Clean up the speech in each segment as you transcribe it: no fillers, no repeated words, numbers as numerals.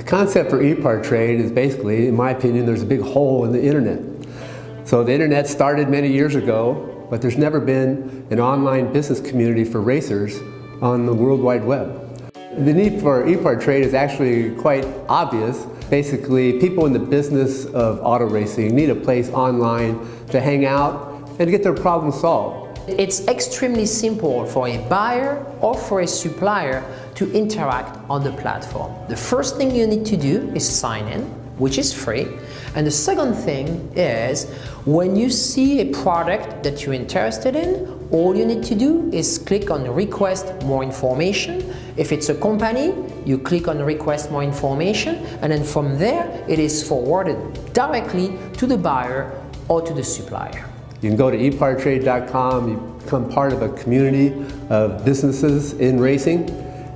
The concept for Epartrade is basically, in my opinion, there's a big hole in the internet. So the internet started many years ago, but there's never been an online business community for racers on the World Wide Web. The need for Epartrade is actually quite obvious. Basically, people in the business of auto racing need a place online to hang out and to get their problems solved. It's extremely simple for a buyer or for a supplier to interact on the platform. The first thing you need to do is sign in, which is free. And the second thing is, when you see a product that you're interested in, all you need to do is click on request more information. If it's a company, you click on request more information, and then from there, it is forwarded directly to the buyer or to the supplier. You can go to epartrade.com, you become part of a community of businesses in racing,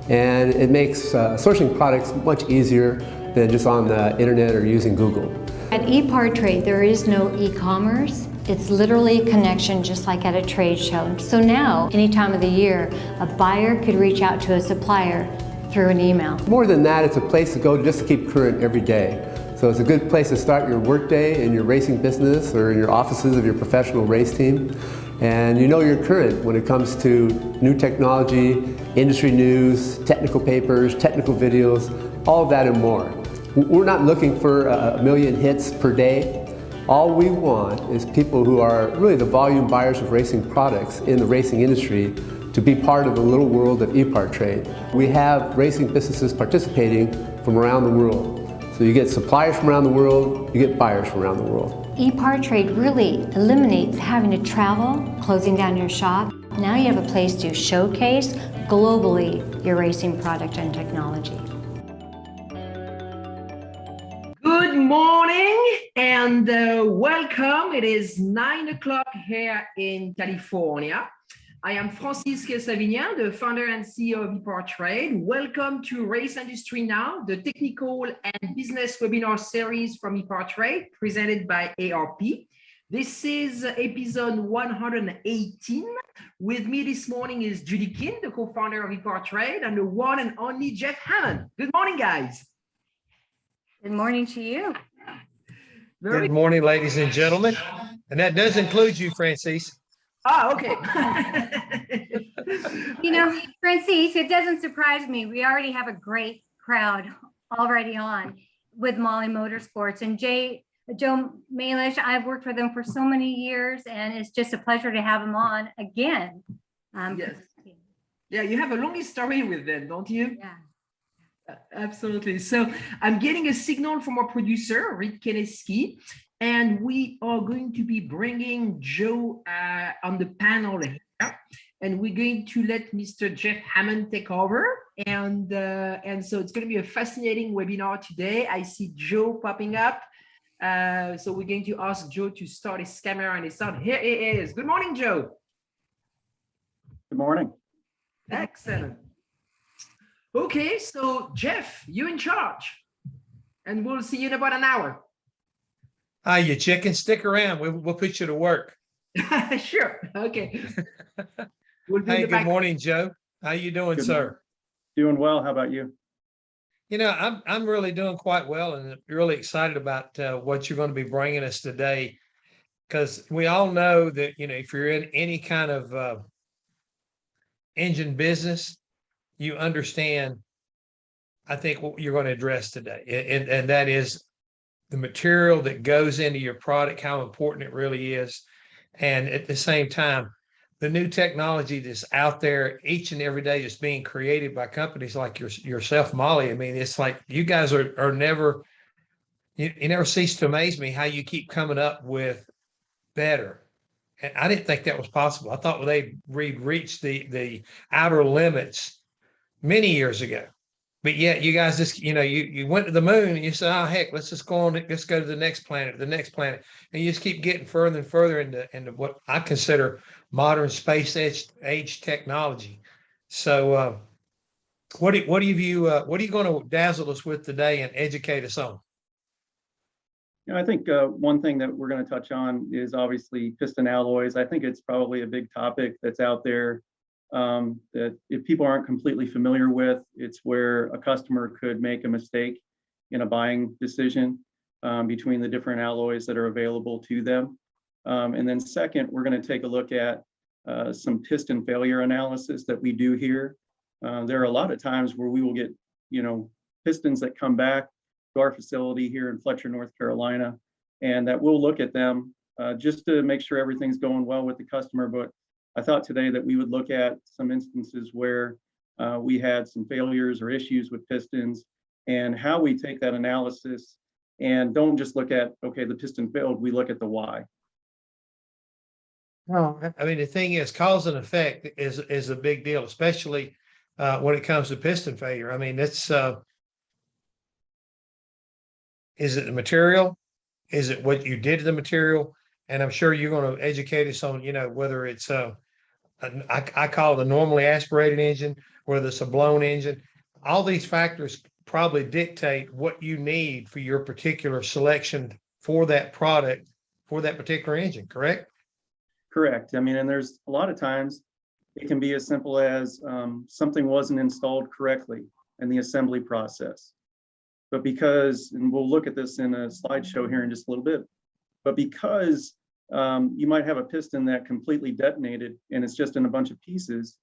and it makes sourcing products much easier than just on the internet or using Google. At Epartrade, there is no e-commerce. It's literally a connection just like at a trade show. So now, any time of the year, a buyer could reach out to a supplier through an email. More than that, it's a place to go just to keep current every day. So it's a good place to start your workday in your racing business or in your offices of your professional race team. And you know you're current when it comes to new technology, industry news, technical papers, technical videos, all of that and more. We're not looking for a million hits per day. All we want is people who are really the volume buyers of racing products in the racing industry to be part of the little world of Epartrade. We have racing businesses participating from around the world. So you get suppliers from around the world, you get buyers from around the world. Epartrade really eliminates having to travel, closing down your shop. Now you have a place to showcase globally your racing product and technology. Good morning and welcome. It is 9 o'clock here in California. I am Francis Savignan, the founder and CEO of Epartrade. Welcome to Race Industry Now, the technical and business webinar series from Epartrade, presented by ARP. This is episode 118. With me this morning is Judy King, the co-founder of Epartrade, and the one and only Jeff Hammond. Good morning, guys. Good morning to you. Good morning, ladies and gentlemen. And that does include you, Francis. Ah, okay. You know, Francis, it doesn't surprise me. We already have a great crowd already on with Mahle Motorsports. And Joe Maylish, I've worked with him for so many years, and it's just a pleasure to have him on again. Yes. Yeah, you have a long history with them, don't you? Yeah. Absolutely. So I'm getting a signal from our producer, Rick Keneski, and we are going to be bringing Joe on the panel here, and we're going to let Mr. Jeff Hammond take over. And so it's going to be a fascinating webinar today. I see Joe popping up. So we're going to ask Joe to start his camera and his sound. Here it is. Good morning, Joe. Good morning. Excellent. Okay, so Jeff, you're in charge, and we'll see you in about an hour. Hi, you chicken, stick around. We'll put you to work. Sure. Okay. We'll be Hey, good morning, Joe. How you doing, Good sir? morning. Doing well. How about you? You know, I'm really doing quite well, and really excited about what you're going to be bringing us today, because we all know that, you know, if you're in any kind of engine business, you understand, I think, what you're going to address today, and that is the material that goes into your product, how important it really is. And at the same time, the new technology that's out there each and every day is being created by companies like yourself, Mahle. I mean, it's like you guys are never, you never cease to amaze me how you keep coming up with better. And I didn't think that was possible. I thought they'd reached the outer limits many years ago. But yet you guys just, you know, you went to the moon and you said, oh, heck, let's just go on, let's go to the next planet. And you just keep getting further and further into what I consider modern space age technology. So what are you going to dazzle us with today and educate us on? You know, I think one thing that we're going to touch on is obviously piston alloys. I think it's probably a big topic that's out there that if people aren't completely familiar with, it's where a customer could make a mistake in a buying decision between the different alloys that are available to them. And then second, we're going to take a look at some piston failure analysis that we do here. There are a lot of times where we will get, pistons that come back to our facility here in Fletcher, North Carolina, and that we'll look at them just to make sure everything's going well with the customer. But I thought today that we would look at some instances where we had some failures or issues with pistons, and how we take that analysis and don't just look at, okay, the piston failed, we look at the why. Well, I mean, the thing is, cause and effect is a big deal, especially when it comes to piston failure. I mean, it's is it the material? Is it what you did to the material? And I'm sure you're going to educate us on, whether it's I call it a normally aspirated engine, whether it's a blown engine. All these factors probably dictate what you need for your particular selection for that product, for that particular engine, correct? Correct. I mean, and there's a lot of times it can be as simple as something wasn't installed correctly in the assembly process. But because, and we'll look at this in a slideshow here in just a little bit, but because you might have a piston that completely detonated and it's just in a bunch of pieces,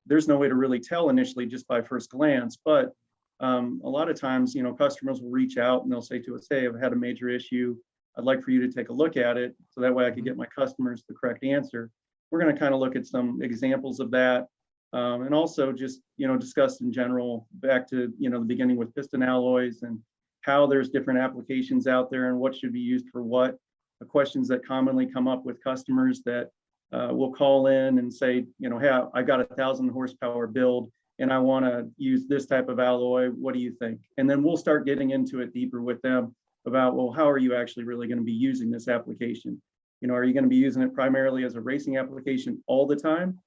there's no way to really tell initially just by first glance. But a lot of times, customers will reach out and they'll say to us, hey, I've had a major issue. I'd like for you to take a look at it so that way I could get my customers the correct answer. We're going to kind of look at some examples of that, and also just, discuss in general back to, the beginning with piston alloys and how there's different applications out there and what should be used for what. The questions that commonly come up with customers that will call in and say, hey, I got 1,000 horsepower build and I want to use this type of alloy. What do you think? And then we'll start getting into it deeper with them about, well, how are you actually really going to be using this application? Are you going to be using it primarily as a racing application all the time?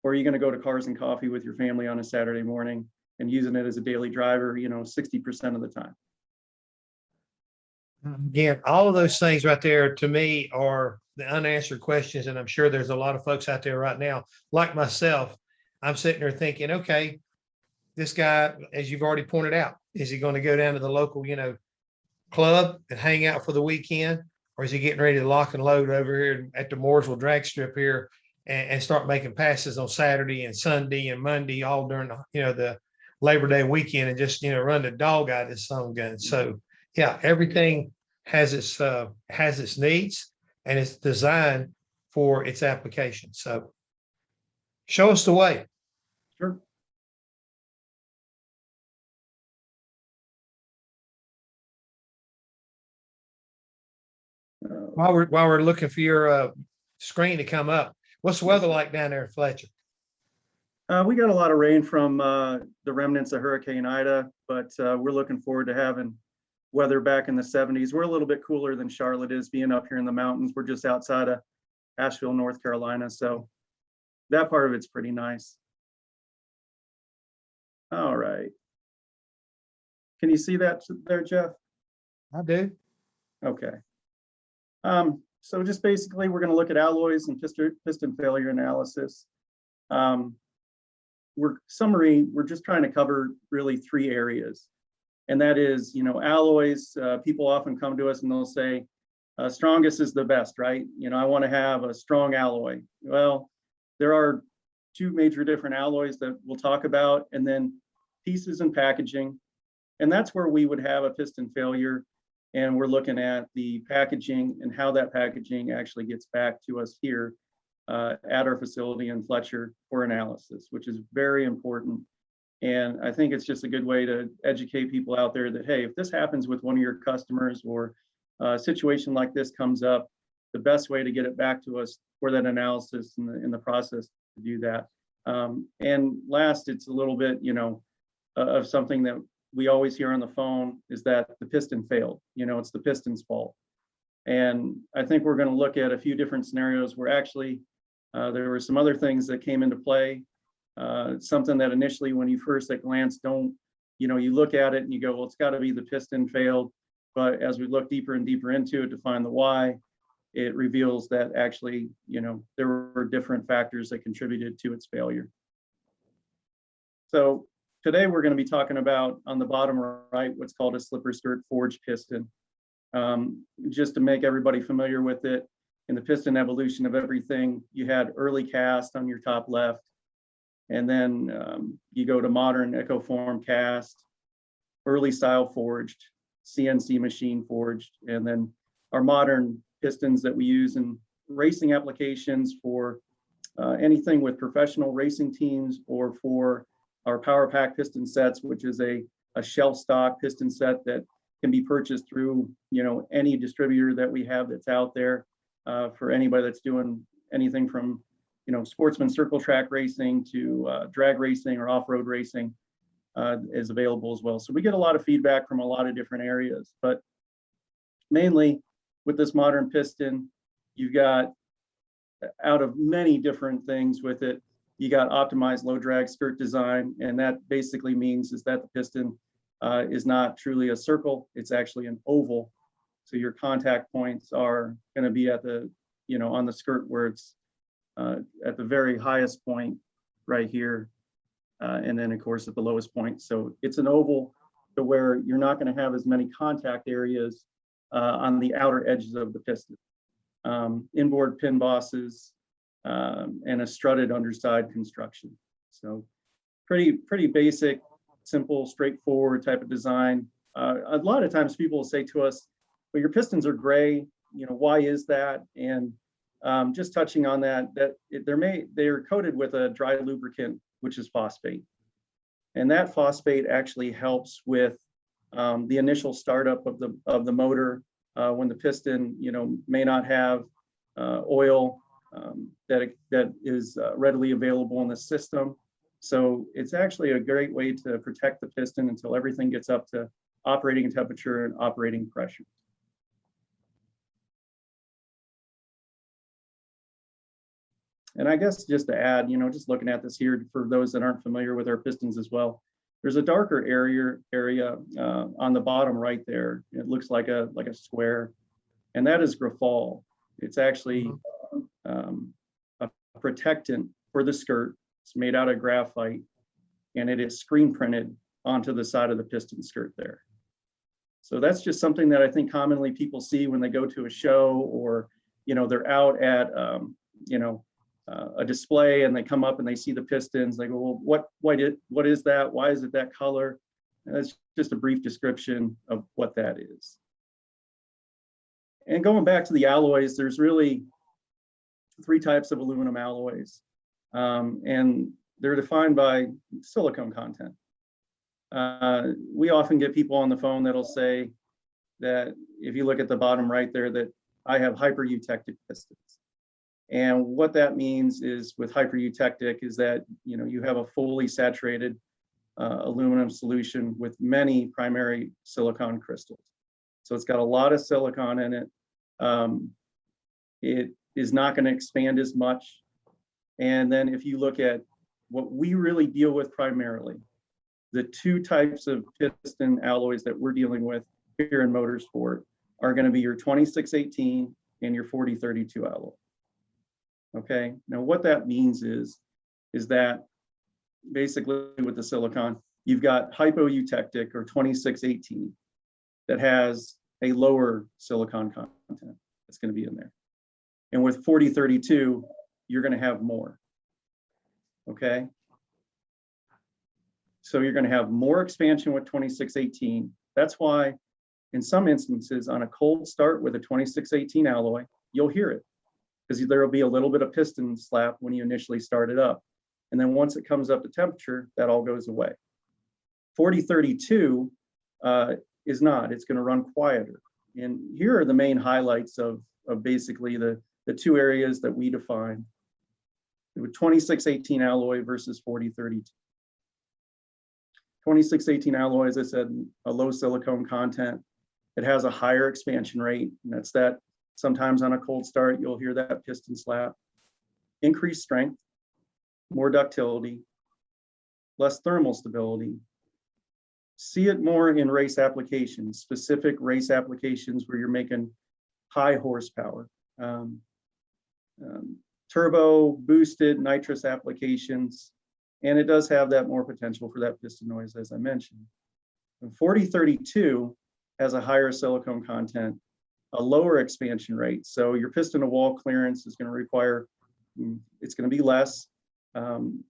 Or are you going to go to Cars and Coffee with your family on a Saturday morning and using it as a daily driver, 60% of the time? Again, all of those things right there to me are the unanswered questions. And I'm sure there's a lot of folks out there right now, like myself. I'm sitting there thinking, okay, this guy, as you've already pointed out, is he going to go down to the local, club and hang out for the weekend? Or is he getting ready to lock and load over here at the Mooresville drag strip here and start making passes on Saturday and Sunday and Monday, all during the Labor Day weekend, and just run the dog out of his son gun? So yeah, everything has its needs and it's designed for its application. So show us the way. Sure. While we're looking for your screen to come up, what's the weather like down there in Fletcher? We got a lot of rain from the remnants of Hurricane Ida, but we're looking forward to having weather back in the 70s. We're a little bit cooler than Charlotte is, being up here in the mountains. We're just outside of Asheville, North Carolina, so that part of it's pretty nice. All right. Can you see that there, Jeff? I do. Okay. So just basically, we're going to look at alloys and piston failure analysis. We're just trying to cover really 3 areas. And that is, alloys. People often come to us and they'll say, strongest is the best, right? I want to have a strong alloy. Well, there are 2 major different alloys that we'll talk about, and then pieces and packaging. And that's where we would have a piston failure. And we're looking at the packaging and how that packaging actually gets back to us here at our facility in Fletcher for analysis, which is very important. And I think it's just a good way to educate people out there that, hey, if this happens with one of your customers or a situation like this comes up, the best way to get it back to us for that analysis in the process to do that. And last, it's a little bit, of something that we always hear on the phone is that the piston failed. It's the piston's fault. And I think we're going to look at a few different scenarios where actually there were some other things that came into play. Something that initially, when you first at glance you look at it and you go, well, it's got to be the piston failed. But as we look deeper and deeper into it to find the why, it reveals that actually, there were different factors that contributed to its failure. So today we're going to be talking about, on the bottom right, what's called a slipper skirt forged piston. Just to make everybody familiar with it, in the piston evolution of everything, you had early cast on your top left, and then you go to modern Ecoform cast, early style forged, CNC machine forged, and then our modern pistons that we use in racing applications for anything with professional racing teams, or for our Power Pack piston sets, which is a shelf stock piston set that can be purchased through, you know, any distributor that we have that's out there, for anybody that's doing anything from, you know, sportsman circle track racing to drag racing or off-road racing, is available as well. So we get a lot of feedback from a lot of different areas, but mainly with this modern piston, you've got, out of many different things with it, you got optimized low drag skirt design, and that basically means is that the piston is not truly a circle, it's actually an oval. So your contact points are going to be at the, you know, on the skirt where it's at the very highest point right here, and then of course at the lowest point. So it's an oval to where you're not going to have as many contact areas on the outer edges of the piston. Inboard pin bosses, and a strutted underside construction. So pretty basic, simple, straightforward type of design. A lot of times people will say to us, well, your pistons are gray, you know, why is that? And just touching on that they're coated with a dry lubricant, which is phosphate. And that phosphate actually helps with the initial startup of the motor, when the piston, you know, may not have oil that is readily available in the system. So it's actually a great way to protect the piston until everything gets up to operating temperature and operating pressure. And I guess just to add, you know, just looking at this here, for those that aren't familiar with our pistons as well, there's a darker area on the bottom right there. It looks like a square, and that is graphol. It's actually a protectant for the skirt. It's made out of graphite, and it is screen printed onto the side of the piston skirt there. So that's just something that I think commonly people see when they go to a show, or, you know, they're out at, you know, a display, and they come up and they see the pistons. They go, well, what is that? Why is it that color? And that's just a brief description of what that is. And going back to the alloys, there's really 3 types of aluminum alloys, and they're defined by silicone content. We often get people on the phone that'll say that, if you look at the bottom right there, that I have hypereutectic pistons. And what that means is, with hypereutectic, is that, you know, you have a fully saturated aluminum solution with many primary silicon crystals. So it's got a lot of silicon in it. It is not going to expand as much. And then if you look at what we really deal with primarily, the 2 types of piston alloys that we're dealing with here in motorsport are going to be your 2618 and your 4032 alloy. Okay, now what that means is that basically with the silicon, you've got hypoeutectic or 2618 that has a lower silicon content that's going to be in there. And with 4032, you're going to have more. Okay, so you're going to have more expansion with 2618. That's why in some instances on a cold start with a 2618 alloy, you'll hear it, because there will be a little bit of piston slap when you initially start it up. And then once it comes up to temperature, that all goes away. 4032 is not, it's going to run quieter. And here are the main highlights of basically the 2 areas that we define with 2618 alloy versus 4032. 2618 alloy, as I said, a low silicone content. It has a higher expansion rate, and that's that. Sometimes on a cold start, you'll hear that piston slap. Increased strength, more ductility, less thermal stability. See it more in race applications, specific race applications where you're making high horsepower. Turbo boosted nitrous applications, And it does have that more potential for that piston noise, as I mentioned. And 4032 has a higher silicone content, a lower expansion rate. So your piston to wall clearance is going to require, it's going to be less. And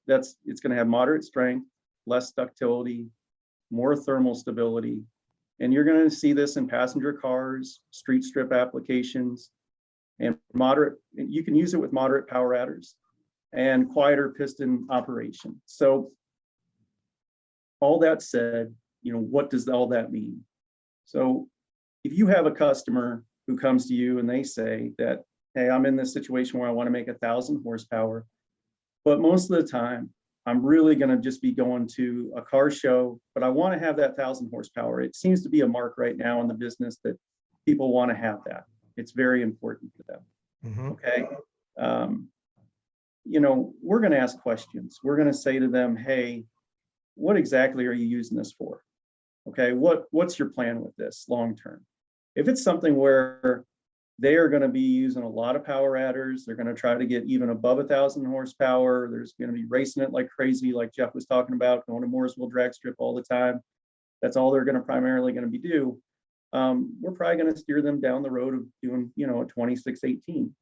it's going to have moderate strength, less ductility, more thermal stability. And you're going to see this in passenger cars, street strip applications, and you can use it with moderate power adders and quieter piston operation. So all that said, what does all that mean? So if you have a customer who comes to you and they say that, hey, I'm in this situation where I want to make 1,000 horsepower, but most of the time I'm really going to just be going to a car show, but I want to have that 1,000 horsepower. It seems to be a mark right now in the business that people want to have that. It's very important to them. Mm-hmm. Okay. We're going to ask questions. We're going to say to them, hey, what exactly are you using this for? Okay. What's your plan with this long term? If it's something where they are going to be using a lot of power adders, they're going to try to get even above 1,000 horsepower. There's going to be racing it like crazy, like Jeff was talking about, going to Mooresville drag strip all the time. That's all they're going to primarily going to be do. We're probably going to steer them down the road of doing, a 2618.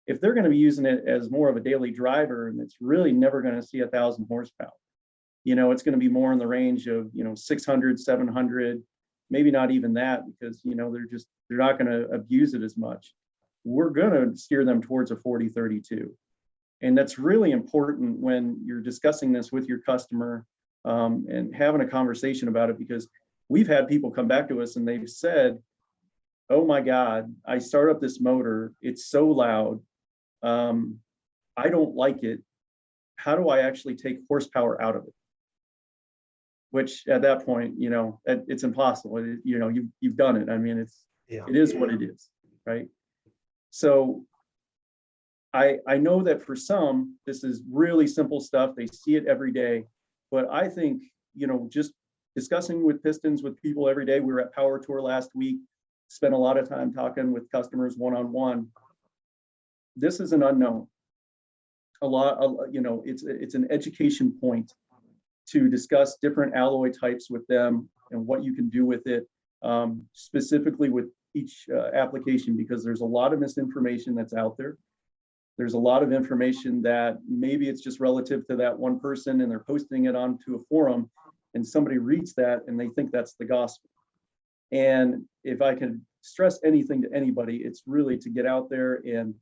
If they're going to be using it as more of a daily driver, and it's really never going to see 1,000 horsepower, it's going to be more in the range of, 600, 700, maybe not even that, because, they're not going to abuse it as much. We're going to steer them towards a 4032. And that's really important when you're discussing this with your customer and having a conversation about it, because we've had people come back to us and they've said, oh my God, I start up this motor, it's so loud. I don't like it. How do I actually take horsepower out of it? Which at that point, it's impossible. You've done it. I mean, it is what it is, right? So I know that for some, this is really simple stuff. They see it every day, but I think, just discussing with pistons with people every day. We were at Power Tour last week, spent a lot of time talking with customers one-on-one. This is an unknown. It's an education point to discuss different alloy types with them and what you can do with it, specifically with each application, because there's a lot of misinformation that's out there. There's a lot of information that maybe it's just relative to that one person and they're posting it onto a forum and somebody reads that and they think that's the gospel. And if I can stress anything to anybody, it's really to get out there and,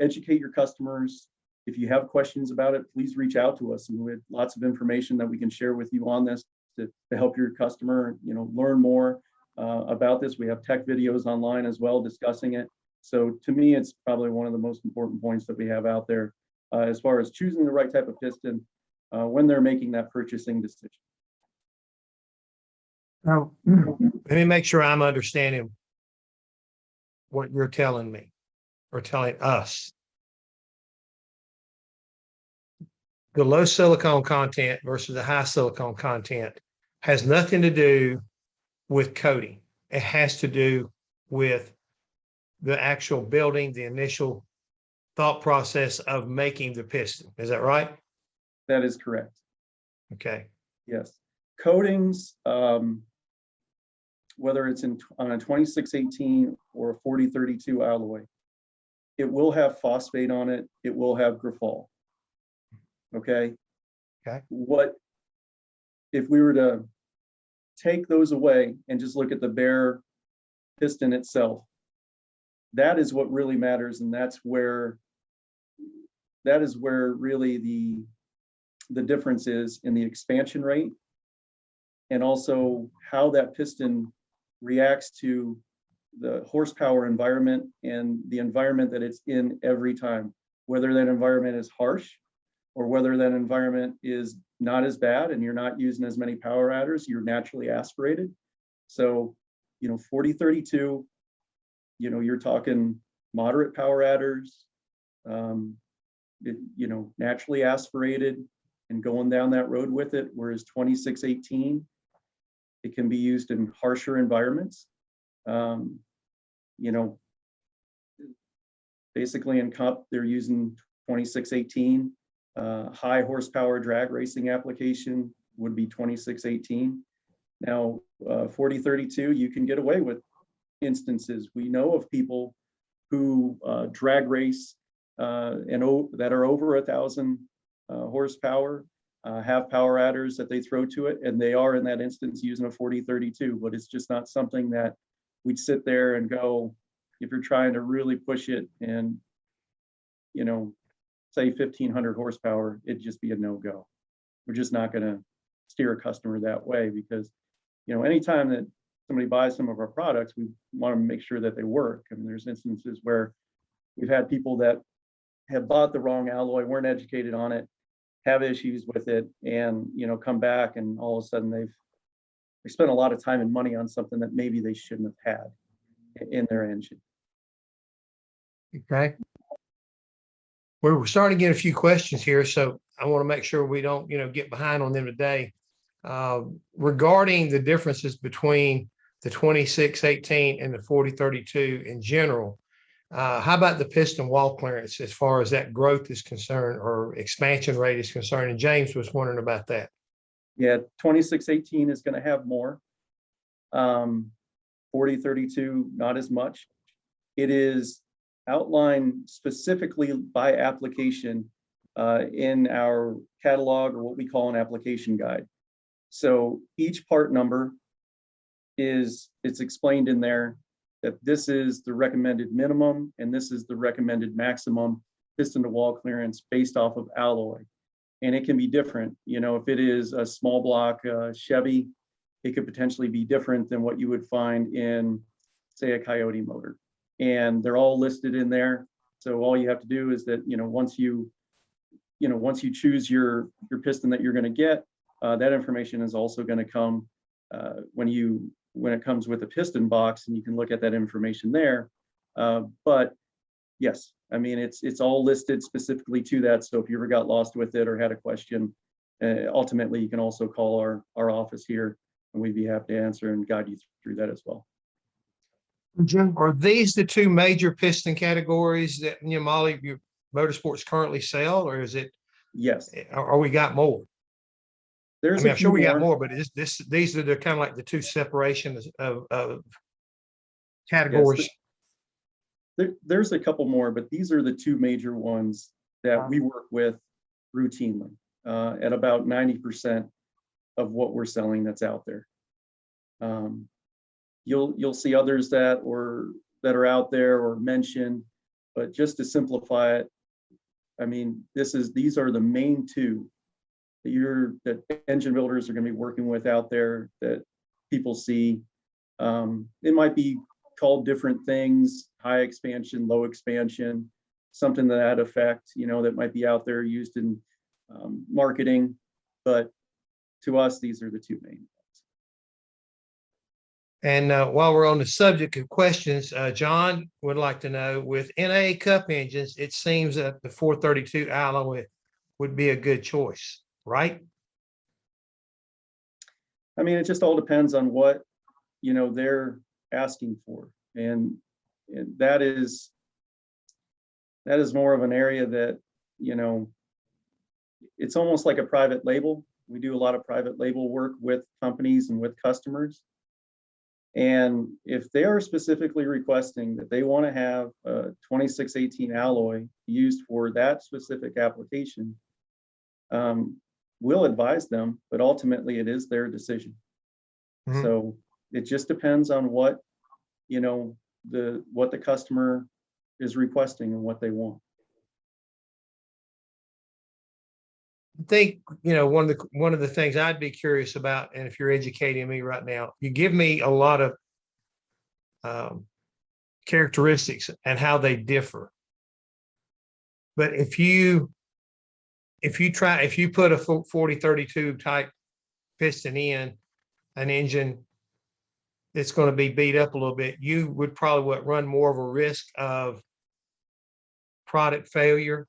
educate your customers. If you have questions about it, please reach out to us. And we have lots of information that we can share with you on this to help your customer, learn more about this. We have tech videos online as well discussing it. So to me, it's probably one of the most important points that we have out there as far as choosing the right type of piston when they're making that purchasing decision. Now, let me make sure I'm understanding what you're telling me or telling us. The low silicone content versus the high silicone content has nothing to do with coating. It has to do with the actual building, the initial thought process of making the piston. Is that right? That is correct. Okay. Yes. Coatings, whether it's on a 2618 or a 4032 alloy, it will have phosphate on it. It will have graphol. Okay. Okay. What if we were to take those away and just look at the bare piston itself? That is what really matters, and that is where really the difference is in the expansion rate, and also how that piston reacts to the horsepower environment and the environment that it's in every time, whether that environment is harsh or whether that environment is not as bad and you're not using as many power adders, you're naturally aspirated. So, 4032, you're talking moderate power adders, naturally aspirated and going down that road with it, whereas 2618, it can be used in harsher environments. Basically in cup, they're using 2618. high horsepower drag racing application would be 2618. Now, 4032, you can get away with instances. We know of people who drag race that are over 1,000 horsepower, have power adders that they throw to it, and they are in that instance using a 4032, but it's just not something that we'd sit there and go, if you're trying to really push it and, you know, say 1,500 horsepower, it'd just be a no-go. We're just not going to steer a customer that way because, you know, anytime that somebody buys some of our products, we want to make sure that they work. And there's instances where we've had people that have bought the wrong alloy, weren't educated on it, have issues with it, and, you know, come back and all of a sudden they spent a lot of time and money on something that maybe they shouldn't have had in their engine. Okay. We're starting to get a few questions here, so I want to make sure we don't, you know, get behind on them today. Regarding the differences between the 2618 and the 4032 in general, how about the piston wall clearance as far as that growth is concerned or expansion rate is concerned? And James was wondering about that. Yeah, 2618 is going to have more. 4032, not as much. It is outlined specifically by application in our catalog, or what we call an application guide. So each part number it's explained in there that this is the recommended minimum and this is the recommended maximum piston to wall clearance based off of alloy. And it can be different. You know, if it is a small block Chevy, it could potentially be different than what you would find in, say, a Coyote motor. And they're all listed in there. So all you have to do is that, once you choose your piston that you're going to get, that information is also going to come when it comes with a piston box, and you can look at that information there. But yes, I mean, it's all listed specifically to that. So if you ever got lost with it or had a question, ultimately you can also call our office here, and we'd be happy to answer and guide you through that as well. Jim, are these the two major piston categories that Mahle Motorsports currently sell, or is it? Yes. Or we got more? There's I'm sure we got more, but these are the kind of like the two separations of categories. Yes, there's a couple more, but these are the two major ones that we work with routinely at about 90% of what we're selling that's out there. You'll see others that are out there or mentioned, but just to simplify it, I mean, these are the main two that engine builders are going to be working with out there that people see. It might be called different things: high expansion, low expansion, something to that effect. That might be out there used in marketing, but to us, these are the two main. And while we're on the subject of questions, John would like to know, with NA Cup engines, it seems that the 432 alloy would be a good choice, right? I mean, it just all depends on what, they're asking for. And that is more of an area that, it's almost like a private label. We do a lot of private label work with companies and with customers. And if they are specifically requesting that they want to have a 2618 alloy used for that specific application, we'll advise them, but ultimately it is their decision. Mm-hmm. So it just depends on what, what the customer is requesting and what they want. I think, one of the things I'd be curious about, and if you're educating me right now, you give me a lot of characteristics and how they differ. But if you put a 4032 type piston in an engine that's going to be beat up a little bit, you would probably run more of a risk of product failure.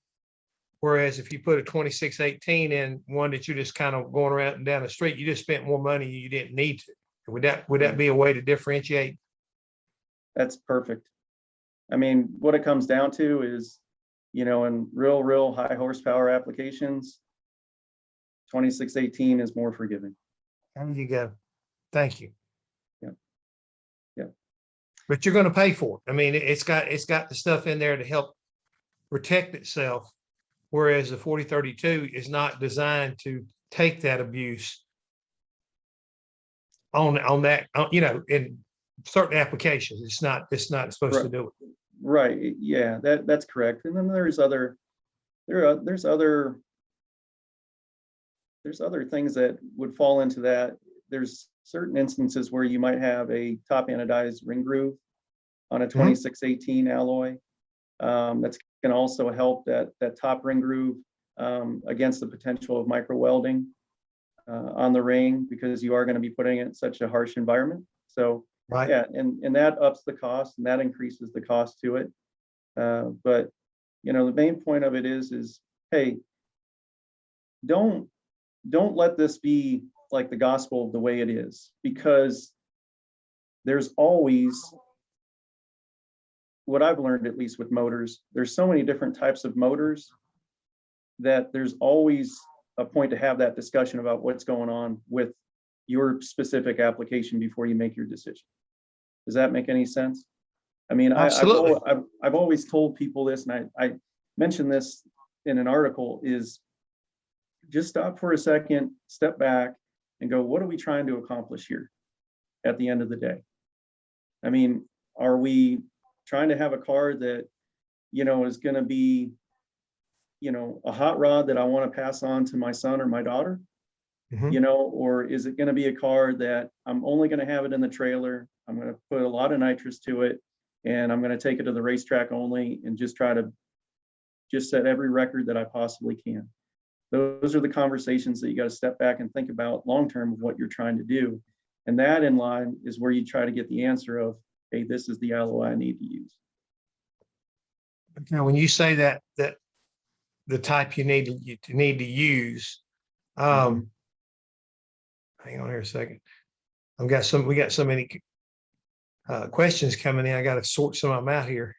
Whereas if you put a 2618 in one that you're just kind of going around and down the street, you just spent more money you didn't need to. Would that be a way to differentiate? That's perfect. I mean, what it comes down to is, you know, in real high horsepower applications, 2618 is more forgiving. There you go. Thank you. Yeah. Yeah. But you're going to pay for it. I mean, it's got the stuff in there to help protect itself, whereas the 4032 is not designed to take that abuse on that, you know, in certain applications. It's not supposed to do it. Right. Yeah, that's correct. And then there's other things that would fall into that. There's certain instances where you might have a top anodized ring groove on a 2618 alloy. That's going to also help that top ring groove against the potential of micro welding on the ring, because you are going to be putting it in such a harsh environment. So Right. yeah, and that ups the cost, and that increases the cost to it. But you know, the main point of it is hey, don't let this be like the gospel of the way it is, because there's always, what I've learned, at least with motors, there's so many different types of motors that there's always a point to have that discussion about what's going on with your specific application before you make your decision. Does that make any sense? I mean, Absolutely. I've always told people this, and I mentioned this in an article, is just stop for a second, step back, and go, what are we trying to accomplish here at the end of the day? I mean, are we trying to have a car that, you know, is going to be, you know, a hot rod that I want to pass on to my son or my daughter? You know, or is it going to be a car that I'm only going to have it in the trailer? I'm going to put a lot of nitrous to it, and I'm going to take it to the racetrack only and just try to just set every record that I possibly can. Those are the conversations that you got to step back and think about long-term of what you're trying to do. And that in line is where you try to get the answer of, hey, this is the alloy I need to use. Now, when you say that the type you need to use, hang on here a second. We got so many questions coming in. I got to sort some of them out here.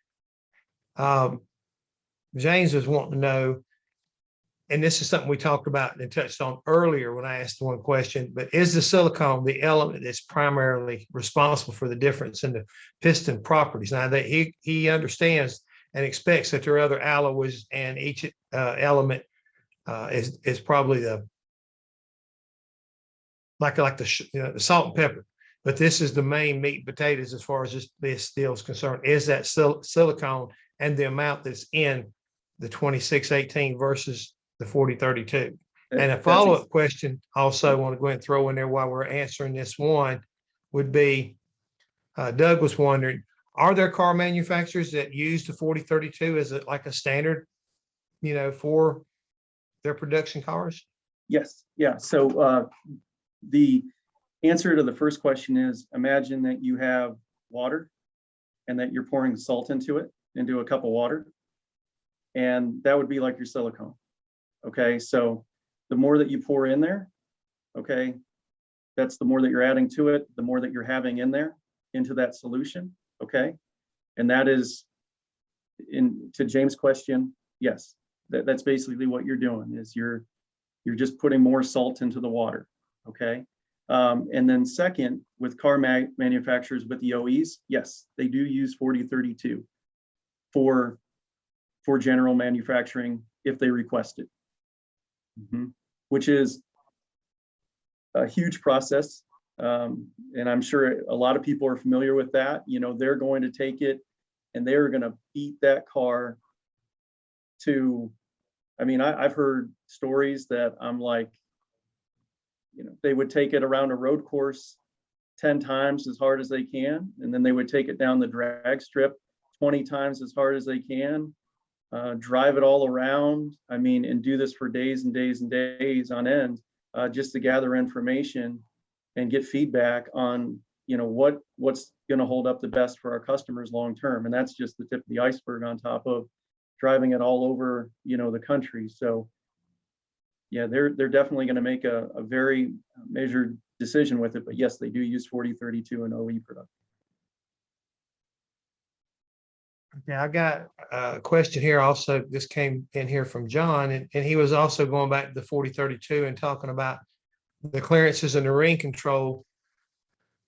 James was wanting to know, and this is something we talked about and touched on earlier when I asked one question, but is the silicone the element that's primarily responsible for the difference in the piston properties? Now that he understands and expects that there are other alloys, and each element is probably the like the salt and pepper, but this is the main meat and potatoes as far as this deal is concerned. Is that silicone and the amount that's in the 2618 versus the 4032? And a follow-up question also I want to go ahead and throw in there while we're answering this one would be, Doug was wondering, are there car manufacturers that use the 4032 as like a standard, you know, for their production cars? Yes. Yeah. So the answer to the first question is, imagine that you have water and that you're pouring salt into a cup of water. And that would be like your silicone. Okay. So the more that you pour in there, okay, that's the more that you're adding to it, the more that you're having in there into that solution. Okay. And that is, to James' question, yes, that's basically what you're doing, is you're just putting more salt into the water. Okay. And then second, with car manufacturers, with the OEs, yes, they do use 4032 for general manufacturing if they request it, which is a huge process. And I'm sure a lot of people are familiar with that. You know, they're going to take it and they're going to beat that car to, I mean, I've heard stories that I'm like, you know, they would take it around a road course 10 times as hard as they can, and then they would take it down the drag strip 20 times as hard as they can, drive it all around. I mean, and do this for days and days and days on end, just to gather information and get feedback on, you know, what's going to hold up the best for our customers long term. And that's just the tip of the iceberg on top of driving it all over, you know, the country. So yeah, they're definitely going to make a very measured decision with it. But yes, they do use 4032 in OE production. Okay, I got a question here also. This came in here from John, and he was also going back to the 4032 and talking about the clearances and the ring control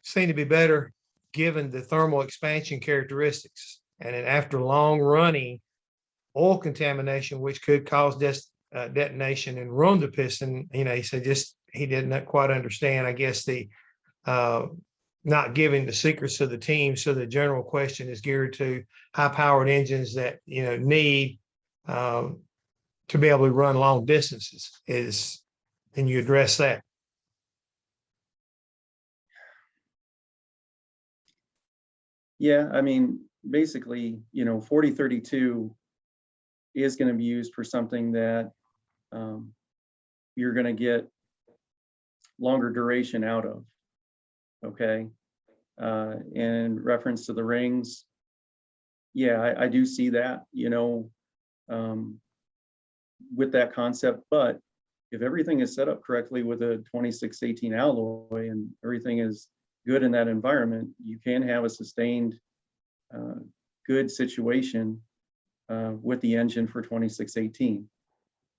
seem to be better given the thermal expansion characteristics. And then after long running oil contamination, which could cause detonation and ruin the piston, he said just he didn't quite understand, I guess, the not giving the secrets of the team. So the general question is geared to high powered engines that need to be able to run long distances. Can you address that? Yeah, I mean, basically, 4032 is going to be used for something that you're going to get longer duration out of. Okay. In reference to the rings, yeah, I do see that, with that concept. But if everything is set up correctly with a 2618 alloy and everything is good in that environment, you can have a sustained good situation with the engine for 2618.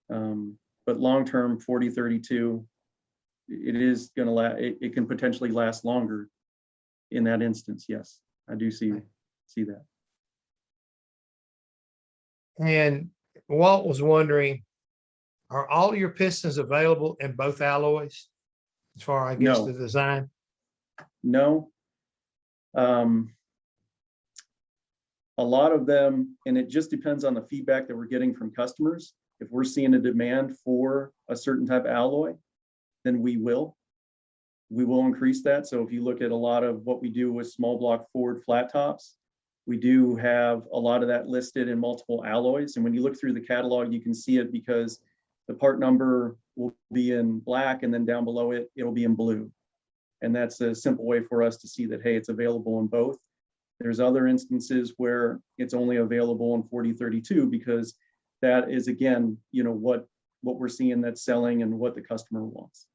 But long-term 4032, it is going to last. It can potentially last longer in that instance. Yes, I do see that. And Walt was wondering, are all your pistons available in both alloys as far, I guess, No. the design? No. A lot of them, and it just depends on the feedback that we're getting from customers. If we're seeing a demand for a certain type of alloy, then we will increase that. So if you look at a lot of what we do with small block Ford flat tops, we do have a lot of that listed in multiple alloys. And when you look through the catalog, you can see it because the part number will be in black, and then down below it, it'll be in blue. And that's a simple way for us to see that, hey, it's available in both. There's other instances where it's only available in 4032 because that is, again, what we're seeing that's selling and what the customer wants.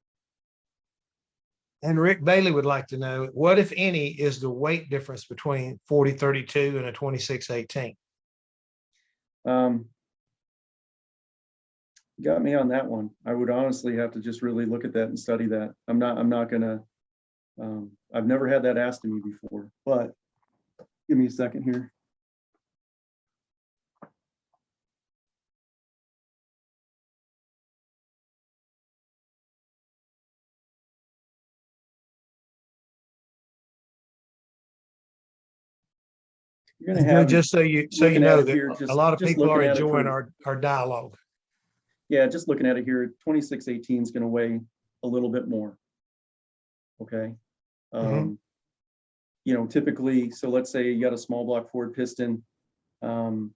And Rick Bailey would like to know, what, if any, is the weight difference between 4032 and a 2618? Got me on that one. I would honestly have to just really look at that and study that. I'm not gonna, I've never had that asked of me before, but give me a second here. You're gonna have Just so you know that a lot of people are enjoying our dialogue. Yeah, just looking at it here, 2618 is going to weigh a little bit more. Okay. Typically, so let's say you got a small block Ford piston. One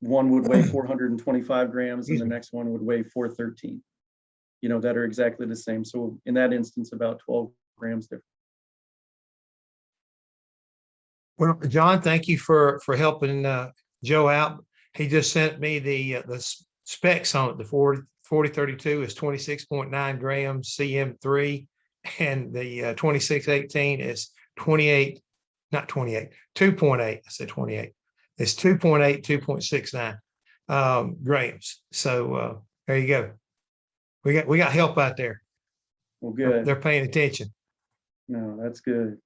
would weigh 425 grams and the next one would weigh 413, that are exactly the same. So in that instance, about 12 grams different. Well, John, thank you for helping Joe out. He just sent me the specs on it. The 4032 is 26.9 grams CM3, and the 2618 is 2.8. I said 28. It's 2.8, 2.69 grams. So there you go. We got help out there. Well, good. They're paying attention. No, that's good.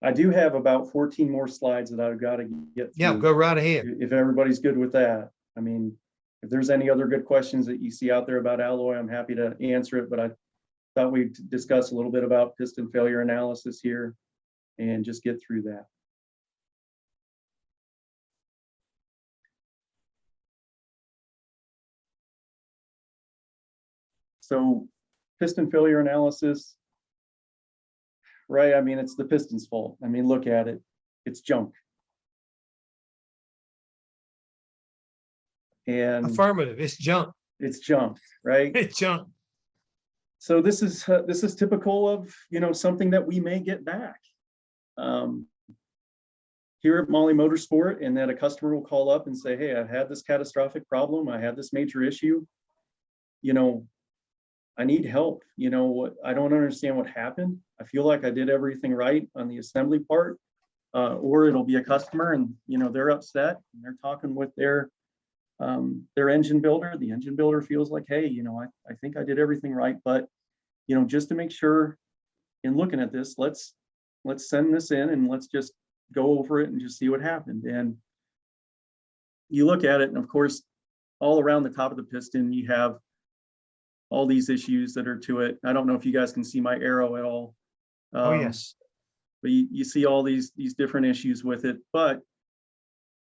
I do have about 14 more slides that I've got to get through. Yeah, go right ahead. If everybody's good with that. I mean, if there's any other good questions that you see out there about alloy, I'm happy to answer it, but I thought we'd discuss a little bit about piston failure analysis here and just get through that. So piston failure analysis, right? I mean, it's the piston's fault. I mean, look at it. It's junk. And affirmative. It's junk. It's junk, right? It's junk. So this is typical of something that we may get back here at Mahle Motorsport, and that a customer will call up and say, "Hey, I've had this catastrophic problem. I had this major issue. I need help. I don't understand what happened. I feel like I did everything right on the assembly part, or it'll be a customer and, they're upset and they're talking with their engine builder. The engine builder feels like, hey, I think I did everything right, but, just to make sure in looking at this, let's send this in and let's just go over it and just see what happened. And you look at it, and of course, all around the top of the piston, you have all these issues that are to it. I don't know if you guys can see my arrow at all. Oh, yes. But you see all these different issues with it. But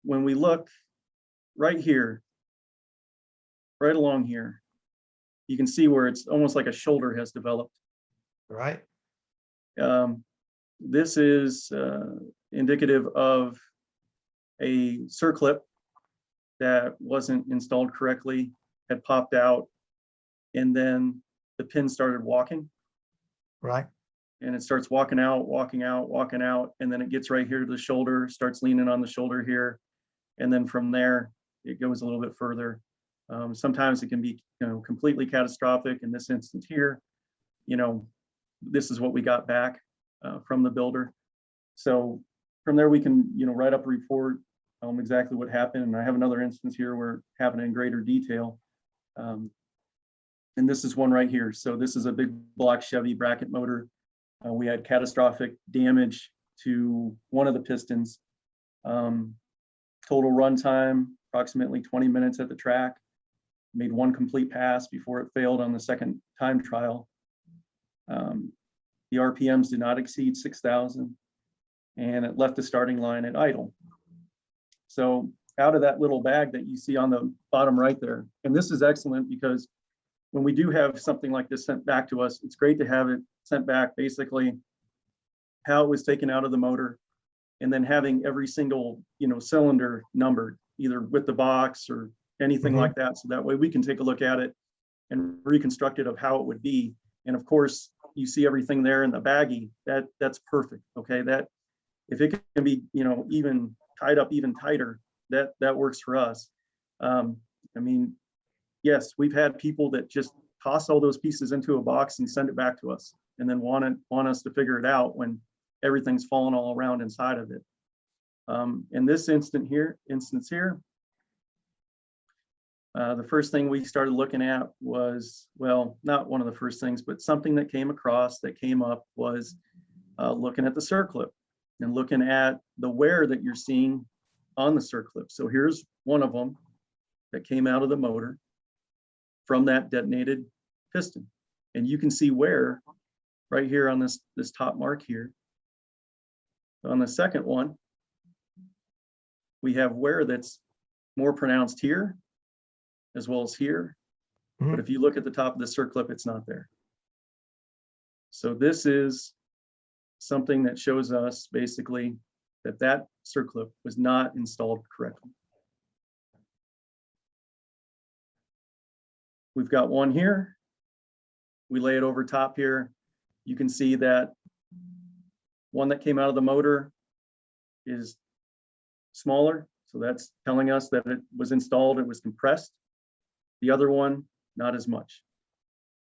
when we look right here, right along here, you can see where it's almost like a shoulder has developed. Right. This is indicative of a circlip that wasn't installed correctly, had popped out, and then the pin started walking. Right. And it starts walking out, and then it gets right here to the shoulder, starts leaning on the shoulder here. And then from there, it goes a little bit further. Sometimes it can be, completely catastrophic. In this instance here, this is what we got back from the builder. So from there, we can, write up a report, exactly what happened. And I have another instance here where it happened in greater detail. And this is one right here. So this is a big block Chevy bracket motor. We had catastrophic damage to one of the pistons. Total run time, approximately 20 minutes at the track. Made one complete pass before it failed on the second time trial. The RPMs did not exceed 6,000, and it left the starting line at idle. So out of that little bag that you see on the bottom right there, and this is excellent because when we do have something like this sent back to us, it's great to have it sent back basically how it was taken out of the motor, and then having every single cylinder numbered, either with the box or anything like that. So that way we can take a look at it and reconstruct it of how it would be. And of course, you see everything there in the baggie. That's perfect. Okay, that if it can be even tied up even tighter, that works for us. I mean, yes, we've had people that just toss all those pieces into a box and send it back to us, and then want us to figure it out when everything's fallen all around inside of it. In this instance here, the first thing we started looking at was, well, not one of the first things, but something that came up was looking at the circlip and looking at the wear that you're seeing on the circlip. So here's one of them that came out of the motor from that detonated piston. And you can see wear right here on this top mark here. On the second one, we have wear that's more pronounced here as well as here. But if you look at the top of the circlip, it's not there. So this is something that shows us basically that circlip was not installed correctly. We've got one here. We lay it over top here. You can see that one that came out of the motor is smaller. So that's telling us that it was installed, it was compressed. The other one, not as much.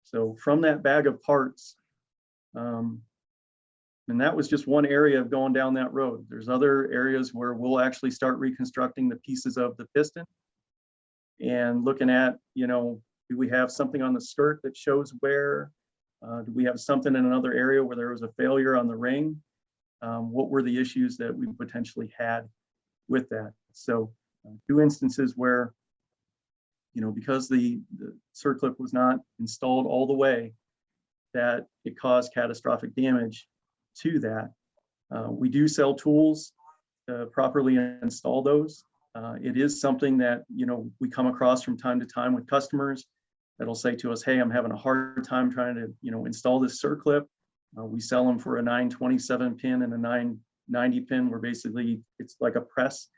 So from that bag of parts, and that was just one area of going down that road. There's other areas where we'll actually start reconstructing the pieces of the piston and looking at, do we have something on the skirt that shows wear? Do we have something in another area where there was a failure on the ring? What were the issues that we potentially had with that? So two instances where, because the circlip was not installed all the way, that it caused catastrophic damage to that. We do sell tools to properly install those. It is something that, we come across from time to time with customers that'll say to us, hey, I'm having a hard time trying to, install this circlip. We sell them for a 927 pin and a 990 pin, where basically it's like a press,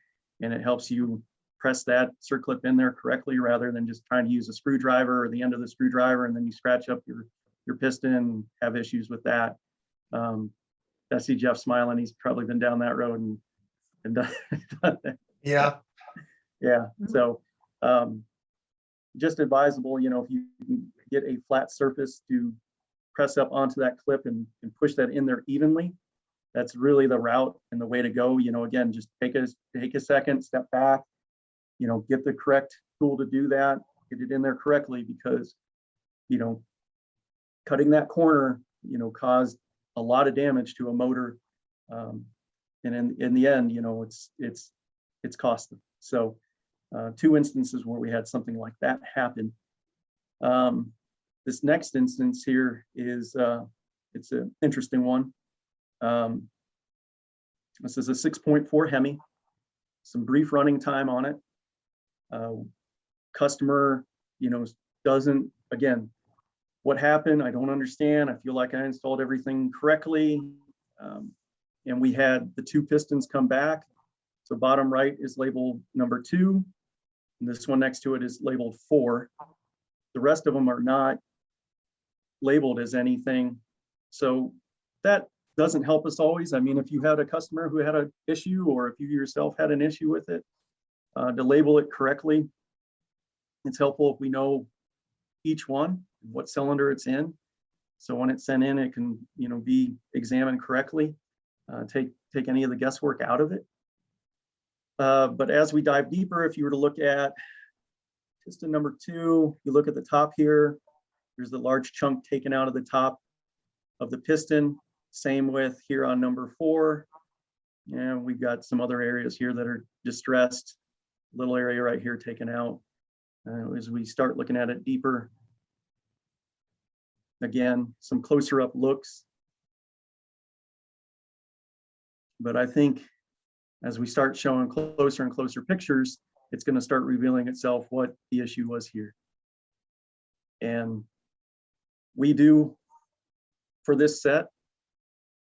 and it helps you press that circlip in there correctly rather than just trying to use a screwdriver or the end of the screwdriver, and then you scratch up your piston and have issues with that. I see Jeff smiling. He's probably been down that road and done that. Yeah. Yeah. So just advisable, if you can get a flat surface to press up onto that clip and push that in there evenly, that's really the route and the way to go. You know, again, just take a second, step back, you know, get the correct tool to do that, get it in there correctly, because, you know, cutting that corner, you know, caused a lot of damage to a motor. And in the end, you know, it's costly. So 2 instances where we had something like that happen. This next instance here is, it's an interesting one. This is a 6.4 Hemi, some brief running time on it. Customer, you know, doesn't, again, what happened, I don't understand. I feel like I installed everything correctly. And we had the 2 pistons come back. So bottom right is labeled number 2. And this one next to it is labeled 4. The rest of them are not labeled as anything. So that doesn't help us always. I mean, if you had a customer who had an issue, or if you yourself had an issue with it, to label it correctly, it's helpful if we know each one, what cylinder it's in. So when it's sent in, it can, you know, be examined correctly, take any of the guesswork out of it. But as we dive deeper, if you were to look at piston number 2, you look at the top here, there's the large chunk taken out of the top of the piston. Same with here on number 4. And we've got some other areas here that are distressed, little area right here taken out. As we start looking at it deeper, again, some closer up looks. But I think as we start showing closer and closer pictures, it's going to start revealing itself what the issue was here. And we do, for this set,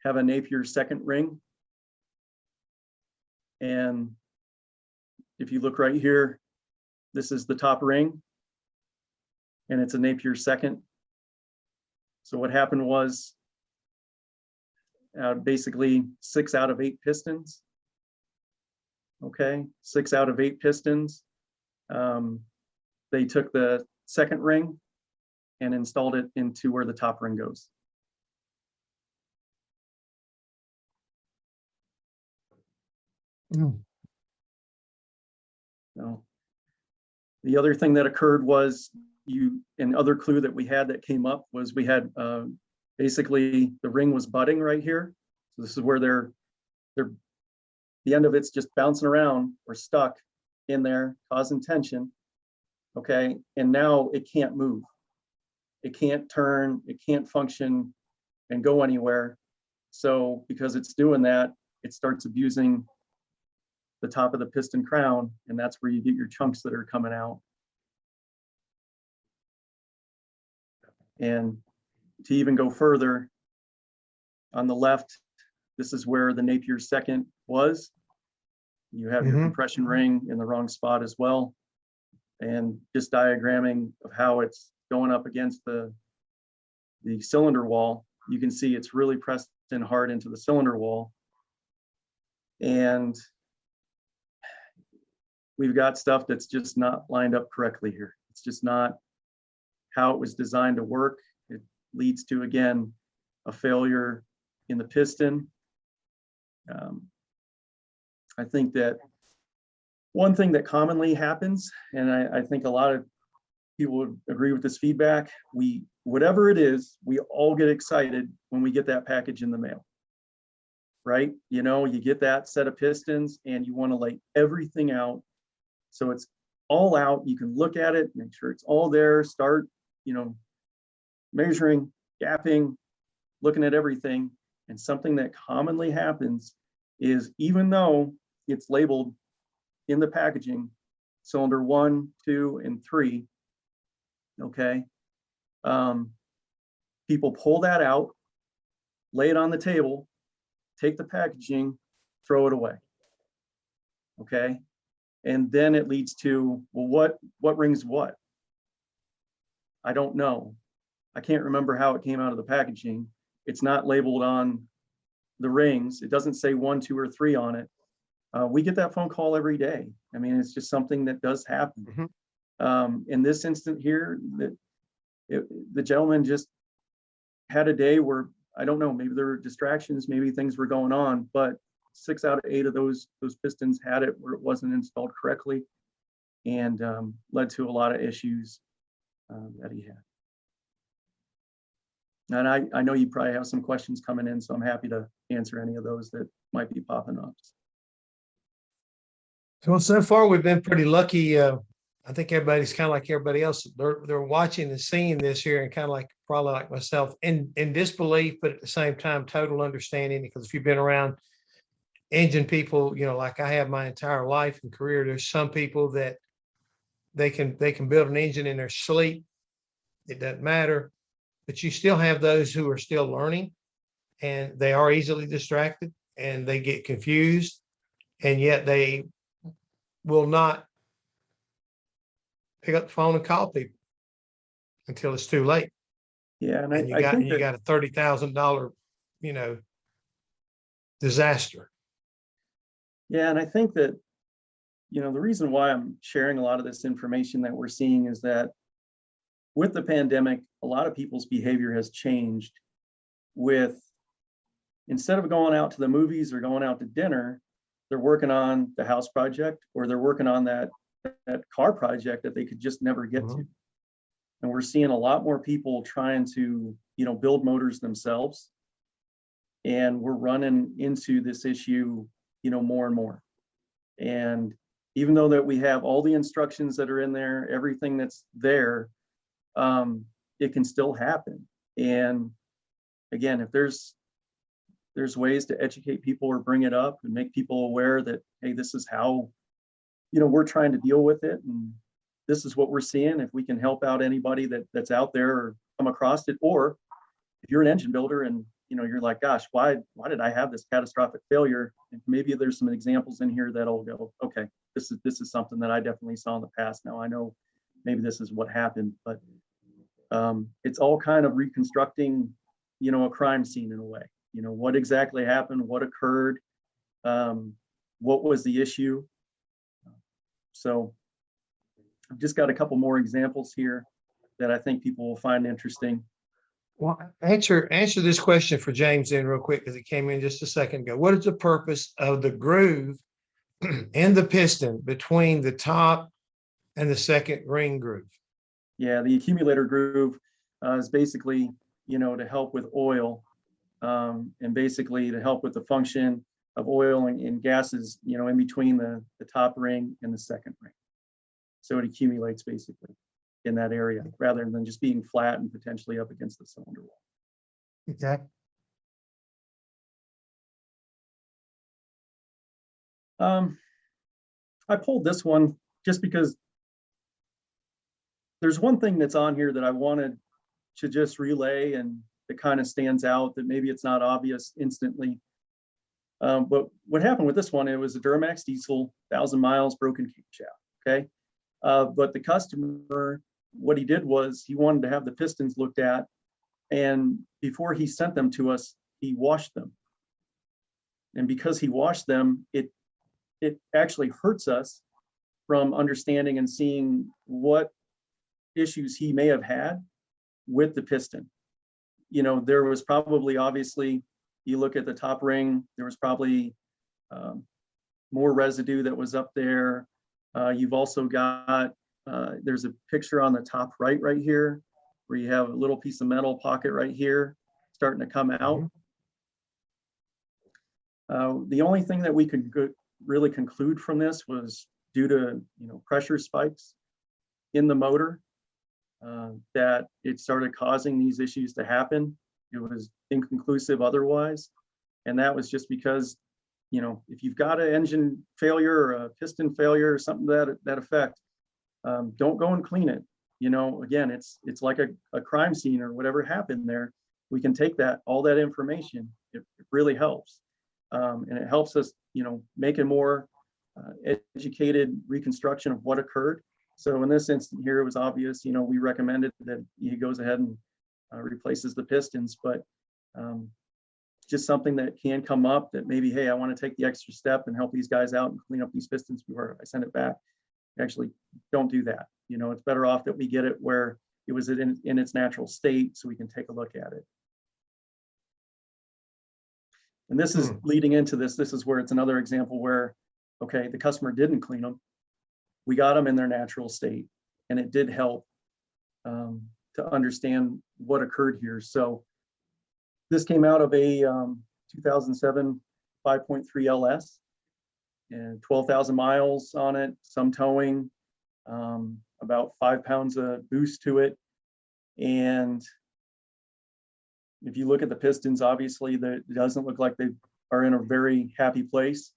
have a Napier second ring. And if you look right here, this is the top ring, and it's a Napier second. So what happened was basically 6 out of 8 pistons. Okay, 6 out of 8 pistons. They took the second ring and installed it into where the top ring goes. So the other thing that occurred was another clue that we had that came up was we had basically the ring was butting right here. So this is where the end of it's just bouncing around or stuck in there, causing tension. Okay, and now it can't move. It can't turn, it can't function and go anywhere. So because it's doing that, it starts abusing the top of the piston crown, and that's where you get your chunks that are coming out. And to even go further, on the left, this is where the Napier second was. You have your compression ring in the wrong spot as well. And just diagramming of how it's going up against the cylinder wall, you can see it's really pressed in hard into the cylinder wall. And we've got stuff that's just not lined up correctly here. It's just not how it was designed to work. It leads to, again, a failure in the piston. I think that one thing that commonly happens, and I think a lot of people would agree with this feedback, whatever it is, we all get excited when we get that package in the mail, right? You know, you get that set of pistons and you want to lay everything out. So it's all out. You can look at it, make sure it's all there, start, you know, measuring, gapping, looking at everything. And something that commonly happens is, even though it's labeled in the packaging, cylinder 1, 2, and 3, okay, people pull that out, lay it on the table, take the packaging, throw it away. Okay. And then it leads to, well, what rings what? I don't know. I can't remember how it came out of the packaging. It's not labeled on the rings. It doesn't say 1, 2, or 3 on it. We get that phone call every day. I mean, it's just something that does happen. In this instant here, the gentleman just had a day where I don't know, maybe there were distractions, maybe things were going on, but 6 out of 8 of those pistons had it where it wasn't installed correctly, and led to a lot of issues that he had. And I know you probably have some questions coming in, so I'm happy to answer any of those that might be popping up. So far we've been pretty lucky. I think everybody's kind of like everybody else. They're watching and seeing this here, and kind of like probably like myself in disbelief, but at the same time total understanding. Because if you've been around engine people, like I have my entire life and career, there's some people that they can build an engine in their sleep. It doesn't matter, but you still have those who are still learning, and they are easily distracted and they get confused, and yet they will not pick up the phone and call people until it's too late. Yeah, and And I think you got a $30,000, disaster. yeah, and I think that, the reason why I'm sharing a lot of this information that we're seeing is that with the pandemic, a lot of people's behavior has changed. With, instead of going out to the movies or going out to dinner, they're working on the house project, or they're working on that car project that they could just never get to. And we're seeing a lot more people trying to, build motors themselves. And we're running into this issue, more and more. And even though that we have all the instructions that are in there, everything that's there, it can still happen. And again, if there's ways to educate people or bring it up and make people aware that, hey, this is how, we're trying to deal with it, and this is what we're seeing. If we can help out anybody that's out there or come across it, or if you're an engine builder and you're like, gosh, why did I have this catastrophic failure? And maybe there's some examples in here that'll go, okay, this is something that I definitely saw in the past. Now I know maybe this is what happened, but it's all kind of reconstructing, a crime scene in a way. What exactly happened, what occurred, what was the issue. So I've just got a couple more examples here that I think people will find interesting. Well, answer this question for James in real quick, because it came in just a second ago. What is the purpose of the groove in the piston between the top and the second ring groove? Yeah, the accumulator groove is basically, to help with oil, and basically to help with the function of oil and gases, in between the top ring and the second ring. So it accumulates basically in that area rather than just being flat and potentially up against the cylinder wall. Okay. I pulled this one just because there's one thing that's on here that I wanted to just relay, and it kind of stands out that maybe it's not obvious instantly. But what happened with this one, it was a Duramax diesel, 1,000 miles, broken camshaft, okay? But the customer, what he did was he wanted to have the pistons looked at, and before he sent them to us, he washed them. And because he washed them, it actually hurts us from understanding and seeing what issues he may have had with the piston. There was probably, obviously, you look at the top ring, there was probably more residue that was up there. You've also got, there's a picture on the top right here, where you have a little piece of metal pocket right here starting to come out. The only thing that we could really conclude from this was due to pressure spikes in the motor, that it started causing these issues to happen. It was inconclusive otherwise, and that was just because if you've got an engine failure or a piston failure or something to that effect, don't go and clean it. Again, it's like a crime scene or whatever happened there. We can take all that information. It really helps, and it helps us make a more educated reconstruction of what occurred. So in this instant here, it was obvious, we recommended that he goes ahead and replaces the pistons, but just something that can come up that maybe, hey, I want to take the extra step and help these guys out and clean up these pistons before I send it back. Actually, don't do that. It's better off that we get it where it was in its natural state, so we can take a look at it. And this is leading into this. This is where it's another example where, okay, the customer didn't clean them. We got them in their natural state, and it did help to understand what occurred here. So this came out of a 2007 5.3 LS and 12,000 miles on it, some towing, about 5 pounds of boost to it. And if you look at the pistons, obviously it doesn't look like they are in a very happy place,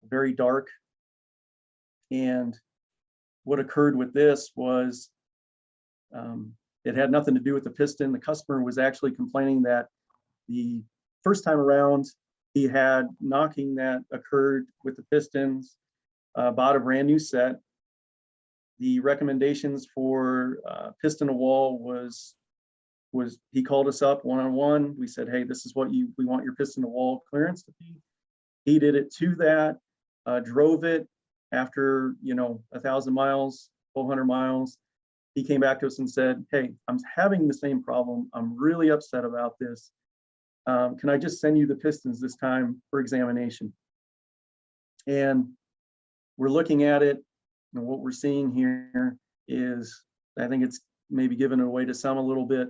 very dark. And what occurred with this was it had nothing to do with the piston. The customer was actually complaining that the first time around, he had knocking that occurred with the pistons, bought a brand new set. The recommendations for piston to wall was he called us up one-on-one. We said, hey, this is what we want your piston to wall clearance to be. He did it to that, drove it after 1,000 miles, 1,200 miles. He came back to us and said, hey, I'm having the same problem. I'm really upset about this. Can I just send you the pistons this time for examination? And we're looking at it, and what we're seeing here is, I think it's maybe given away to some a little bit,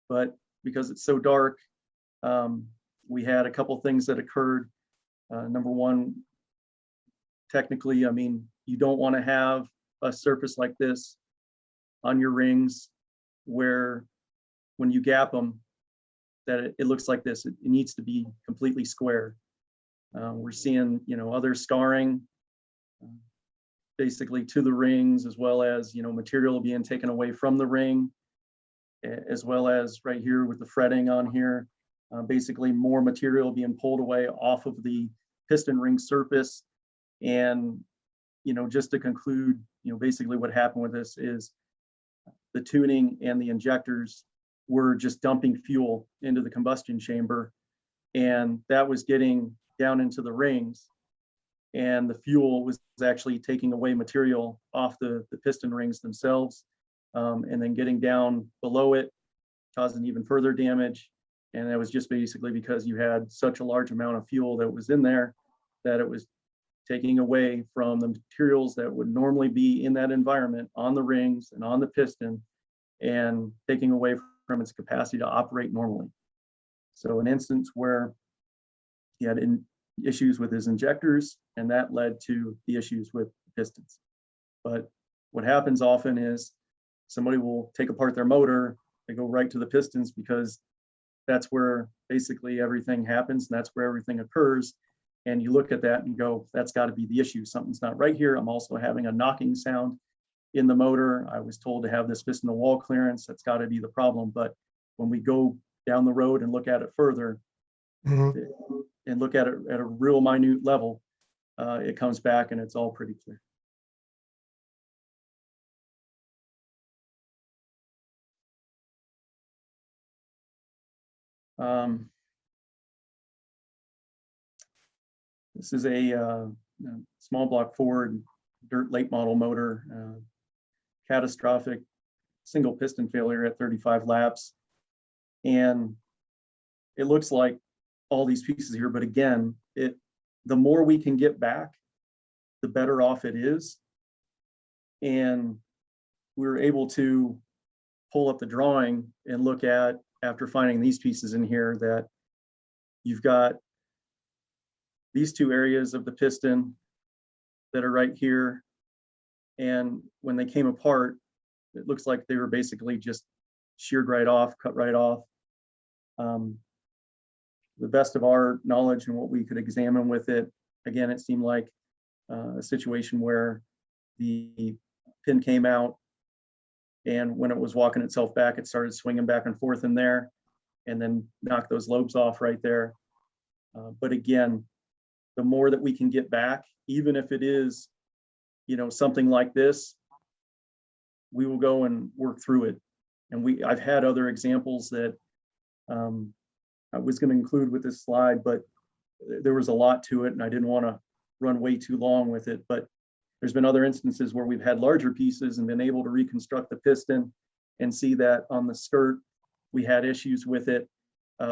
but because it's so dark, we had a couple things that occurred. Number one, technically, I mean, you don't want to have a surface like this on your rings where when you gap them, that it looks like this. It needs to be completely square. We're seeing, other scarring basically to the rings, as well as, material being taken away from the ring, as well as right here with the fretting on here, basically more material being pulled away off of the piston ring surface. And, just to conclude, basically what happened with this is the tuning and the injectors were just dumping fuel into the combustion chamber, and that was getting down into the rings, and the fuel was actually taking away material off the piston rings themselves, and then getting down below it, causing even further damage. And that was just basically because you had such a large amount of fuel that was in there that it was taking away from the materials that would normally be in that environment on the rings and on the piston, and taking away from its capacity to operate normally. So an instance where he had issues with his injectors, and that led to the issues with pistons. But what happens often is somebody will take apart their motor, they go right to the pistons because that's where basically everything happens, and that's where everything occurs. And you look at that and go, that's got to be the issue. Something's not right here. I'm also having a knocking sound in the motor. I was told to have this piston to wall clearance. That's got to be the problem. But when we go down the road and look at it further, and look at it at a real minute level, it comes back and it's all pretty clear. This is a small block Ford dirt late model motor, catastrophic single piston failure at 35 laps. And it looks like all these pieces here, but again, the more we can get back, the better off it is. And we were able to pull up the drawing and look at, after finding these pieces in here, that you've got these two areas of the piston that are right here. And when they came apart, it looks like they were basically just sheared right off, cut right off. The best of our knowledge and what we could examine with it, again, it seemed like a situation where the pin came out, and when it was walking itself back, it started swinging back and forth in there, and then knocked those lobes off right there. But again, the more that we can get back, even if it is, something like this, we will go and work through it. And I've had other examples that I was going to include with this slide, but there was a lot to it, and I didn't want to run way too long with it. But there's been other instances where we've had larger pieces and been able to reconstruct the piston and see that on the skirt, we had issues with it.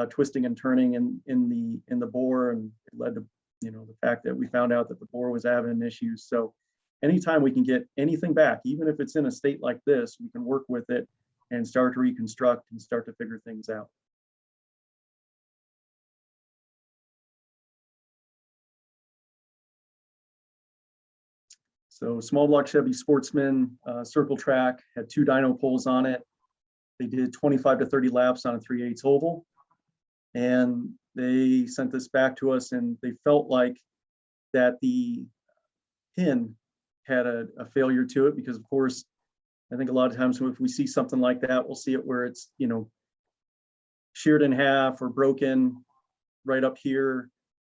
twisting and turning in the bore, and it led to the fact that we found out that the bore was having an issue. So anytime we can get anything back, even if it's in a state like this, we can work with it and start to reconstruct and start to figure things out. So small block Chevy Sportsman circle track had 2 dyno poles on it. They did 25 to 30 laps on a 3/8 oval. And they sent this back to us, and they felt like that the pin had a failure to it, because of course, I think a lot of times if we see something like that, we'll see it where it's, sheared in half or broken right up here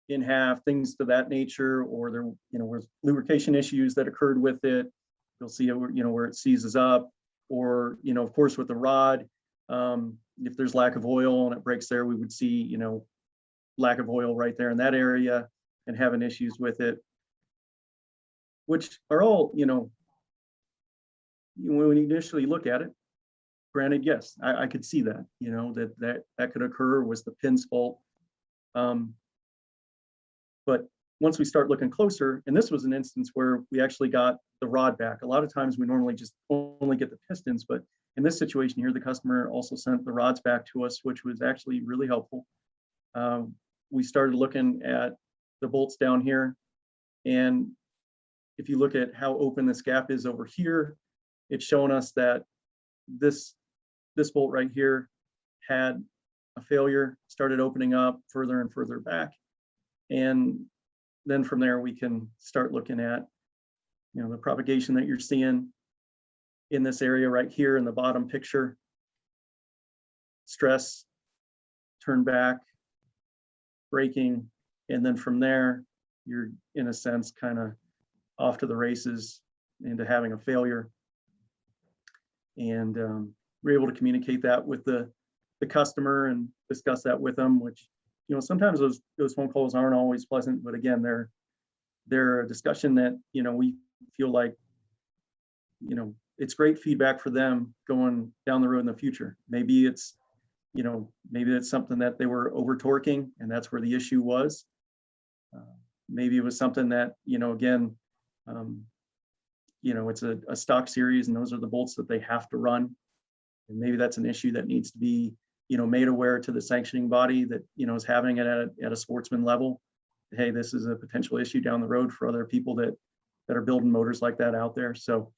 in half, things to that nature, or there, was lubrication issues that occurred with it. You'll see it, where it seizes up, or, of course, with the rod, if there's lack of oil and it breaks there, we would see, lack of oil right there in that area and having issues with it, which are all, when you initially look at it, granted, yes, I could see that, that could occur, was the pin's fault. But once we start looking closer, and this was an instance where we actually got the rod back. A lot of times we normally just only get the pistons, but in this situation here, the customer also sent the rods back to us, which was actually really helpful. We started looking at the bolts down here, and if you look at how open this gap is over here, it's showing us that this bolt right here had a failure, started opening up further and further back. And then from there, we can start looking at, the propagation that you're seeing in this area right here in the bottom picture. Stress, turn back, braking, and then from there, you're in a sense kind of off to the races into having a failure. And we're able to communicate that with the customer and discuss that with them, which, sometimes those phone calls aren't always pleasant, but again, they're a discussion that, we feel like, it's great feedback for them going down the road in the future. Maybe it's, maybe it's something that they were over torquing and that's where the issue was. Maybe it was something that, again, it's a stock series and those are the bolts that they have to run. And maybe that's an issue that needs to be, made aware to the sanctioning body that, is having it at a sportsman level. Hey, this is a potential issue down the road for other people that are building motors like that out there. So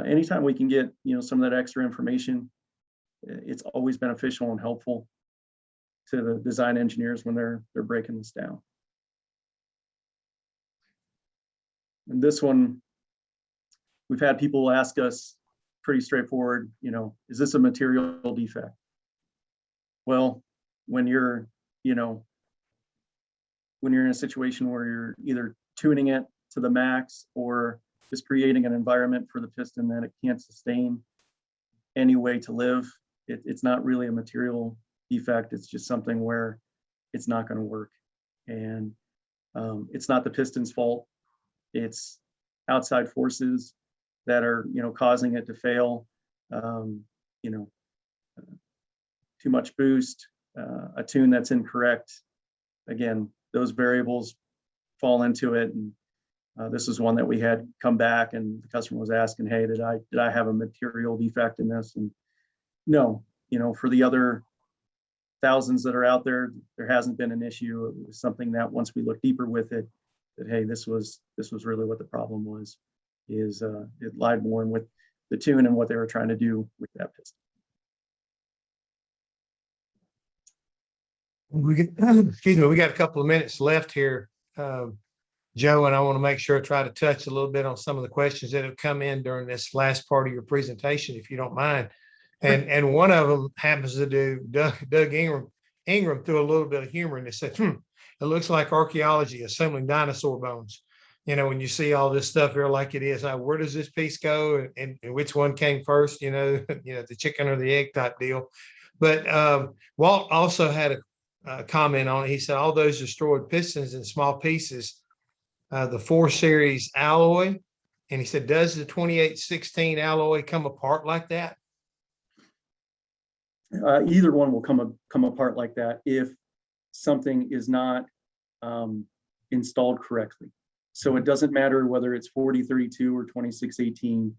anytime we can get, some of that extra information, it's always beneficial and helpful to the design engineers when they're breaking this down. And this one, we've had people ask us pretty straightforward, is this a material defect? Well, when you're in a situation where you're either tuning it to the max or just creating an environment for the piston that it can't sustain any way to live, it's not really a material defect. It's just something where it's not going to work. And it's not the piston's fault. It's outside forces that are, causing it to fail. Too much boost, a tune that's incorrect. Again, those variables fall into it. And this is one that we had come back and the customer was asking, hey, did I have a material defect in this? And no, for the other thousands that are out there, there hasn't been an issue. It was something that once we look deeper with it, that, hey, this was really what the problem was, is it lied more with the tune and what they were trying to do with that piston. Excuse me, we got a couple of minutes left here, Joe, and I want to make sure I try to touch a little bit on some of the questions that have come in during this last part of your presentation, if you don't mind. And one of them happens to do Doug Ingram threw a little bit of humor and they said, it looks like archaeology assembling dinosaur bones. When you see all this stuff here like it is, where does this piece go and which one came first, the chicken or the egg type deal. But Walt also had a comment on it. He said, all those destroyed pistons in small pieces, the 4 series alloy. And he said, does the 2816 alloy come apart like that? either one will come apart like that if something is not installed correctly. So it doesn't matter whether it's 4032 or 2618.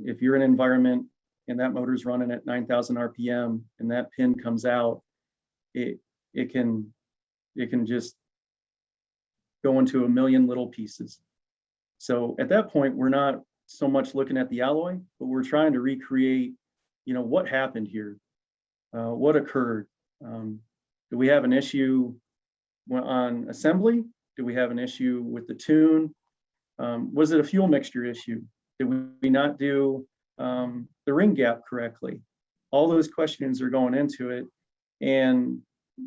If you're in an environment and that motor's running at 9,000 RPM and that pin comes out, it can just go into a million little pieces. So at that point, we're not so much looking at the alloy, but we're trying to recreate, what happened here, what occurred. Do we have an issue on assembly? Do we have an issue with the tune? Was it a fuel mixture issue? Did we not do the ring gap correctly? All those questions are going into it. And,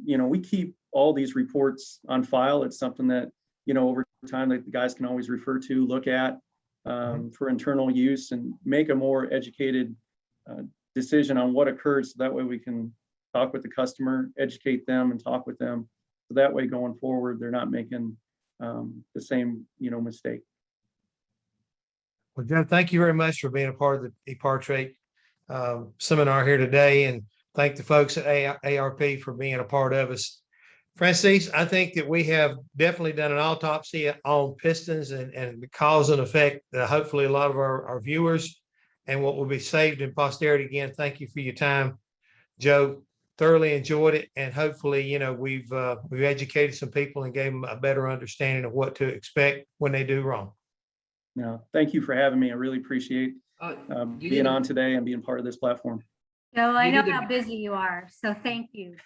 we keep all these reports on file. It's something that, over time that the guys can always refer to, look at for internal use and make a more educated decision on what occurred. So that way we can talk with the customer, educate them and talk with them. So that way going forward, they're not making the same, mistake. Well, Jeff, thank you very much for being a part of the Epartrade seminar here today, and thank the folks at ARP for being a part of us. Francis, I think that we have definitely done an autopsy on pistons and the cause and effect, hopefully a lot of our viewers and what will be saved in posterity. Again, thank you for your time, Joe. Thoroughly enjoyed it, and hopefully, we've educated some people and gave them a better understanding of what to expect when they do wrong. No, thank you for having me. I really appreciate being on today and being part of this platform. Joe, I know how busy you are, so thank you.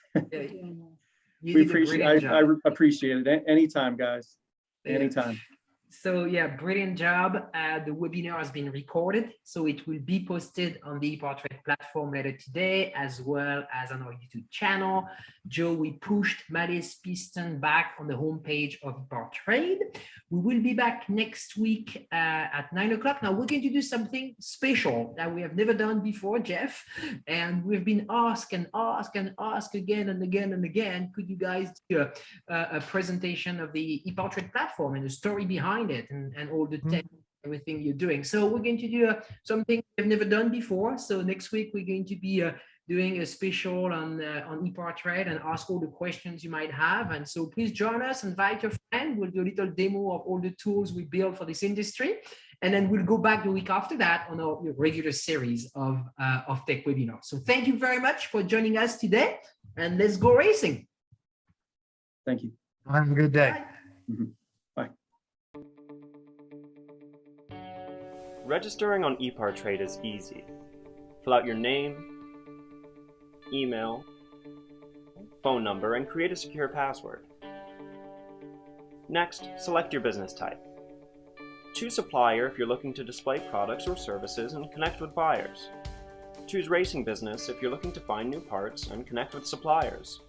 We appreciate. I appreciate it. Anytime, guys. Anytime. So yeah, brilliant job. The webinar has been recorded, so it will be posted on the Epartrade platform later today, as well as on our YouTube channel. Joe, we pushed Mahle's Piston back on the homepage of Epartrade. We will be back next week at 9 o'clock. Now we're going to do something special that we have never done before, Jeff, and we've been asked and asked and asked again and again and again, could you guys do a presentation of the Epartrade platform and the story behind it and all the tech, everything you're doing. So we're going to do something we've never done before. So next week we're going to be doing a special on Epartrade and ask all the questions you might have. And so please join us, invite your friend. We'll do a little demo of all the tools we build for this industry. And then we'll go back the week after that on our regular series of tech webinars. So thank you very much for joining us today, and let's go racing. Thank you. Have a good day. Bye. Registering on Epartrade is easy. Fill out your name, email, phone number, and create a secure password. Next, select your business type. Choose supplier if you're looking to display products or services and connect with buyers. Choose racing business if you're looking to find new parts and connect with suppliers.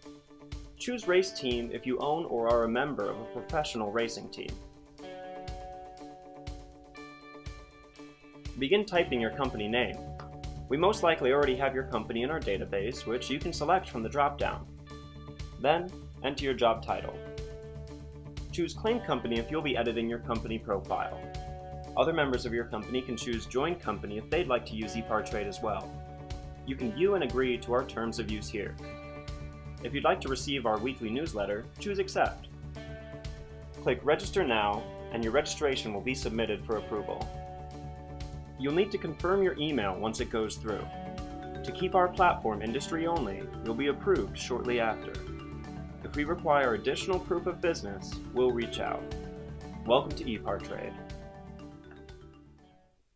Choose race team if you own or are a member of a professional racing team. Begin typing your company name. We most likely already have your company in our database, which you can select from the drop-down. Then, enter your job title. Choose Claim Company if you'll be editing your company profile. Other members of your company can choose Join Company if they'd like to use Epartrade as well. You can view and agree to our terms of use here. If you'd like to receive our weekly newsletter, choose Accept. Click Register Now, and your registration will be submitted for approval. You'll need to confirm your email once it goes through. To keep our platform industry only, you'll be approved shortly after. If we require additional proof of business, we'll reach out. Welcome to Epartrade.